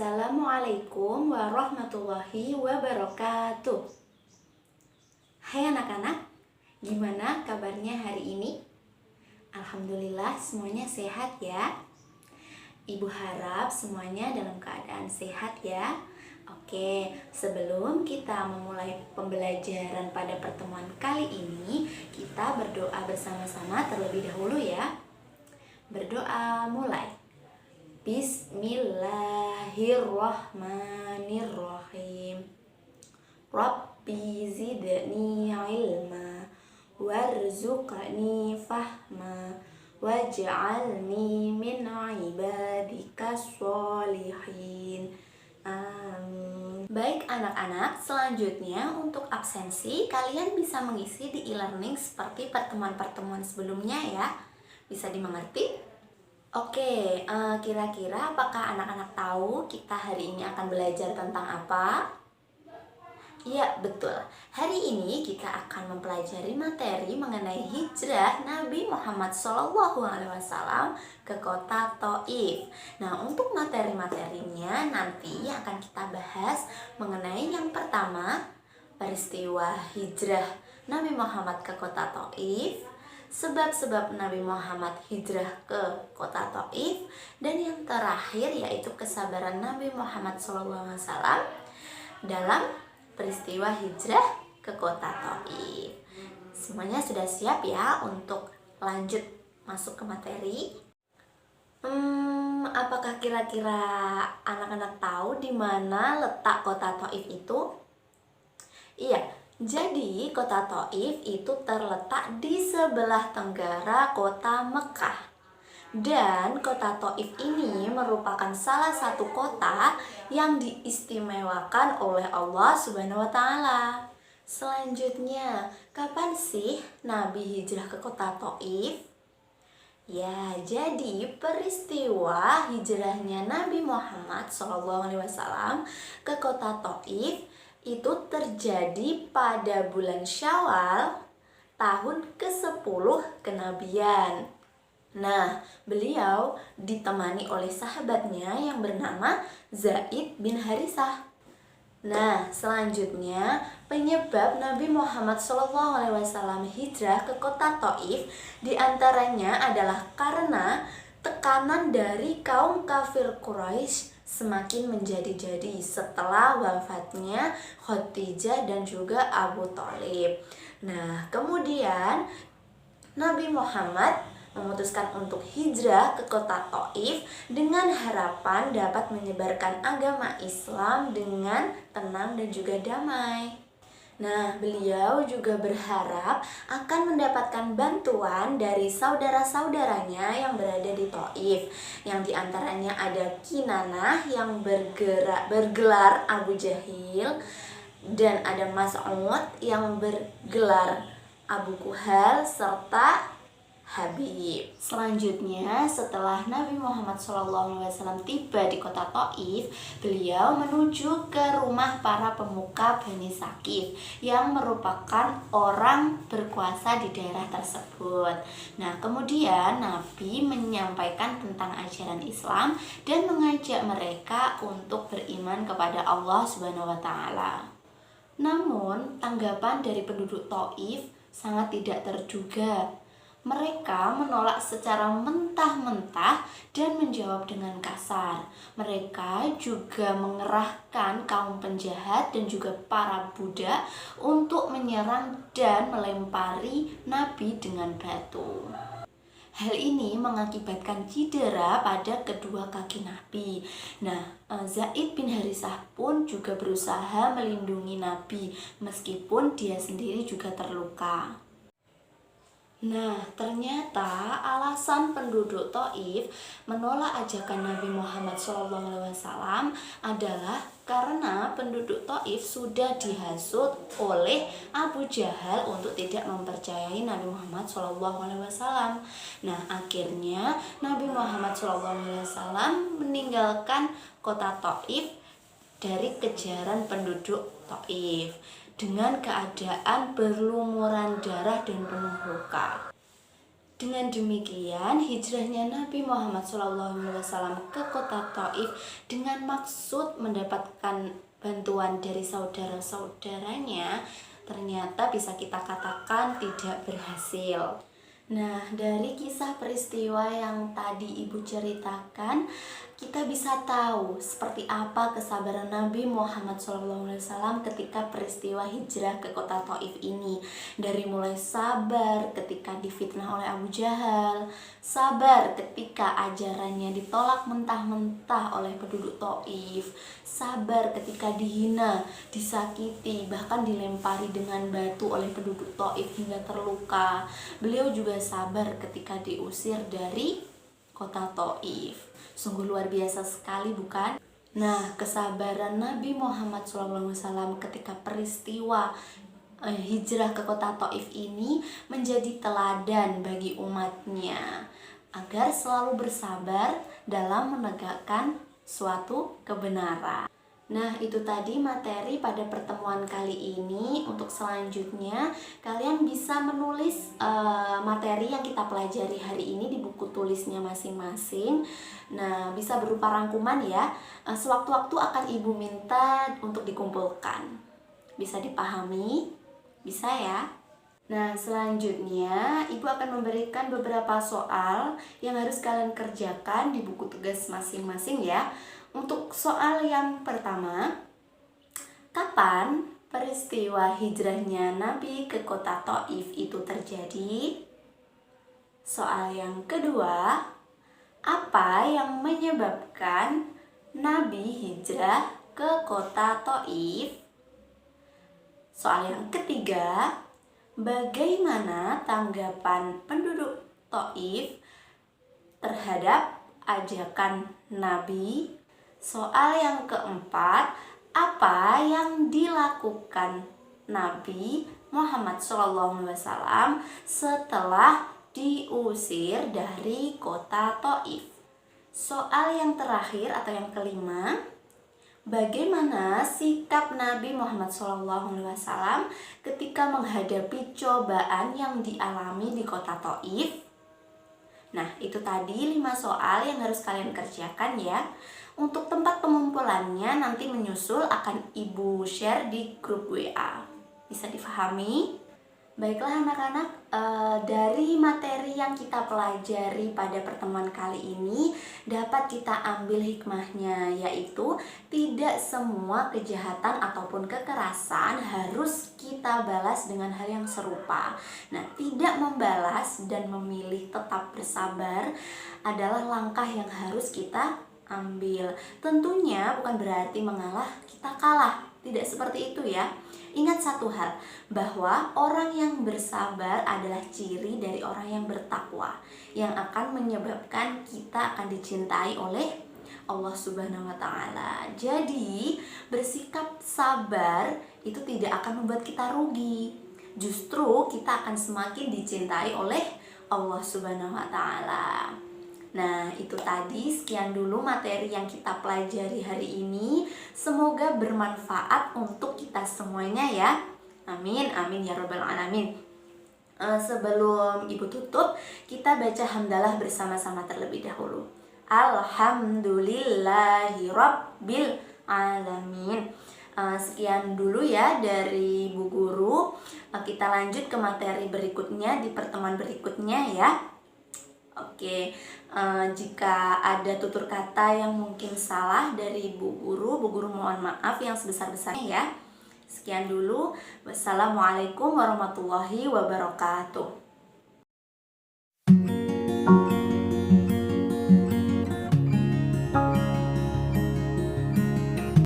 Assalamualaikum warahmatullahi wabarakatuh. Hai anak-anak, gimana kabarnya hari ini? Alhamdulillah semuanya sehat ya. Ibu harap semuanya dalam keadaan sehat ya. Oke, sebelum kita memulai pembelajaran pada pertemuan kali ini, kita berdoa bersama-sama terlebih dahulu ya. Berdoa mulai. Bismillahirrahmanirrahim. Rabbi zidni ilma warzuqni fahma waj'alni min ibadikas sholihin. Amin. Baik anak-anak, selanjutnya untuk absensi kalian bisa mengisi di e-learning seperti pertemuan-pertemuan sebelumnya ya. Bisa dimengerti? Oke, kira-kira apakah anak-anak tahu kita hari ini akan belajar tentang apa? Iya, betul. Hari ini kita akan mempelajari materi mengenai hijrah Nabi Muhammad SAW ke kota Thaif. Nah, untuk materi-materinya nanti akan kita bahas mengenai yang pertama, peristiwa hijrah Nabi Muhammad ke kota Thaif, sebab-sebab Nabi Muhammad hijrah ke kota Thaif, dan yang terakhir yaitu kesabaran Nabi Muhammad SAW dalam peristiwa hijrah ke kota Thaif. Semuanya sudah siap ya untuk lanjut masuk ke materi? Apakah kira-kira anak-anak tahu di mana letak kota Thaif itu? Iya. Jadi kota Thaif itu terletak di sebelah tenggara kota Mekah. Dan kota Thaif ini merupakan salah satu kota yang diistimewakan oleh Allah Subhanahu wa Ta'ala. Selanjutnya, kapan sih Nabi hijrah ke kota Thaif? Ya, jadi peristiwa hijrahnya Nabi Muhammad SAW ke kota Thaif itu terjadi pada bulan Syawal tahun ke-10 kenabian. Nah, beliau ditemani oleh sahabatnya yang bernama Zaid bin Harithah. Nah, selanjutnya penyebab Nabi Muhammad SAW hijrah ke kota Thaif diantaranya adalah karena tekanan dari kaum kafir Quraisy semakin menjadi-jadi setelah wafatnya Khadijah dan juga Abu Thalib. Nah, kemudian Nabi Muhammad memutuskan untuk hijrah ke kota Thaif dengan harapan dapat menyebarkan agama Islam dengan tenang dan juga damai. Nah, beliau juga berharap akan mendapatkan bantuan dari saudara-saudaranya yang berada di Thaif, yang diantaranya ada Kinanah yang bergelar Abu Jahil, dan ada Mas'ud yang bergelar Abu Kuhal, serta Habib. Selanjutnya, setelah Nabi Muhammad SAW tiba di kota Thaif, beliau menuju ke rumah para pemuka Bani Saqif yang merupakan orang berkuasa di daerah tersebut. Nah, kemudian Nabi menyampaikan tentang ajaran Islam dan mengajak mereka untuk beriman kepada Allah Subhanahu wa Ta'ala. Namun, tanggapan dari penduduk Thaif sangat tidak terduga. Mereka menolak secara mentah-mentah dan menjawab dengan kasar. Mereka juga mengerahkan kaum penjahat dan juga para budak untuk menyerang dan melempari Nabi dengan batu. Hal ini mengakibatkan cedera pada kedua kaki Nabi. Nah, Zaid bin Harithah pun juga berusaha melindungi Nabi meskipun dia sendiri juga terluka. Nah, ternyata alasan penduduk Thaif menolak ajakan Nabi Muhammad SAW adalah karena penduduk Thaif sudah dihasut oleh Abu Jahal untuk tidak mempercayai Nabi Muhammad SAW. Nah, akhirnya Nabi Muhammad SAW meninggalkan kota Thaif dari kejaran penduduk Thaif dengan keadaan berlumuran darah dan penuh luka. Dengan demikian, hijrahnya Nabi Muhammad SAW ke kota Taif dengan maksud mendapatkan bantuan dari saudara-saudaranya ternyata bisa kita katakan tidak berhasil. Nah, dari kisah peristiwa yang tadi Ibu ceritakan, kita bisa tahu seperti apa kesabaran Nabi Muhammad SAW ketika peristiwa hijrah ke kota Taif ini. Dari mulai sabar ketika difitnah oleh Abu Jahal, sabar ketika ajarannya ditolak mentah-mentah oleh penduduk Taif, sabar ketika dihina, disakiti, bahkan dilempari dengan batu oleh penduduk Taif hingga terluka. Beliau juga sabar ketika diusir dari kota Taif. Sungguh luar biasa sekali, bukan? Nah, kesabaran Nabi Muhammad SAW ketika peristiwa hijrah ke kota Taif ini menjadi teladan bagi umatnya agar selalu bersabar dalam menegakkan suatu kebenaran. Nah, itu tadi materi pada pertemuan kali ini. Untuk selanjutnya, kalian bisa menulis materi yang kita pelajari hari ini di buku tulisnya masing-masing. Nah, bisa berupa rangkuman ya. Sewaktu-waktu akan Ibu minta untuk dikumpulkan. Bisa dipahami? Bisa ya? Nah, selanjutnya Ibu akan memberikan beberapa soal yang harus kalian kerjakan di buku tugas masing-masing ya. Untuk soal yang pertama, kapan peristiwa hijrahnya Nabi ke kota Taif itu terjadi? Soal yang kedua, apa yang menyebabkan Nabi hijrah ke kota Taif? Soal yang ketiga, bagaimana tanggapan penduduk Taif terhadap ajakan Nabi? Soal yang keempat, apa yang dilakukan Nabi Muhammad SAW setelah diusir dari kota Taif? Soal yang terakhir atau yang kelima, bagaimana sikap Nabi Muhammad SAW ketika menghadapi cobaan yang dialami di kota Taif? Nah, itu tadi 5 soal yang harus kalian kerjakan ya. Untuk tempat pengumpulannya nanti menyusul akan Ibu share di grup WA. Bisa difahami? Baiklah anak-anak, dari materi yang kita pelajari pada pertemuan kali ini dapat kita ambil hikmahnya, yaitu tidak semua kejahatan ataupun kekerasan harus kita balas dengan hal yang serupa. Nah, tidak membalas dan memilih tetap bersabar adalah langkah yang harus kita ambil. Tentunya bukan berarti mengalah kita kalah, tidak seperti itu ya. Ingat satu hal, bahwa orang yang bersabar adalah ciri dari orang yang bertakwa, yang akan menyebabkan kita akan dicintai oleh Allah Subhanahu wa Ta'ala. Jadi, bersikap sabar itu tidak akan membuat kita rugi. Justru kita akan semakin dicintai oleh Allah Subhanahu wa Ta'ala. Nah, itu tadi sekian dulu materi yang kita pelajari hari ini. Semoga bermanfaat untuk kita semuanya ya. Amin, amin ya rabbal alamin. Sebelum Ibu tutup, kita baca hamdalah bersama-sama terlebih dahulu. Alhamdulillahi rabbil alamin. Sekian dulu ya dari Bu Guru. Kita lanjut ke materi berikutnya di pertemuan berikutnya ya. Oke, jika ada tutur kata yang mungkin salah dari Bu Guru mohon maaf yang sebesar-besarnya ya. Sekian dulu. Wassalamualaikum warahmatullahi wabarakatuh.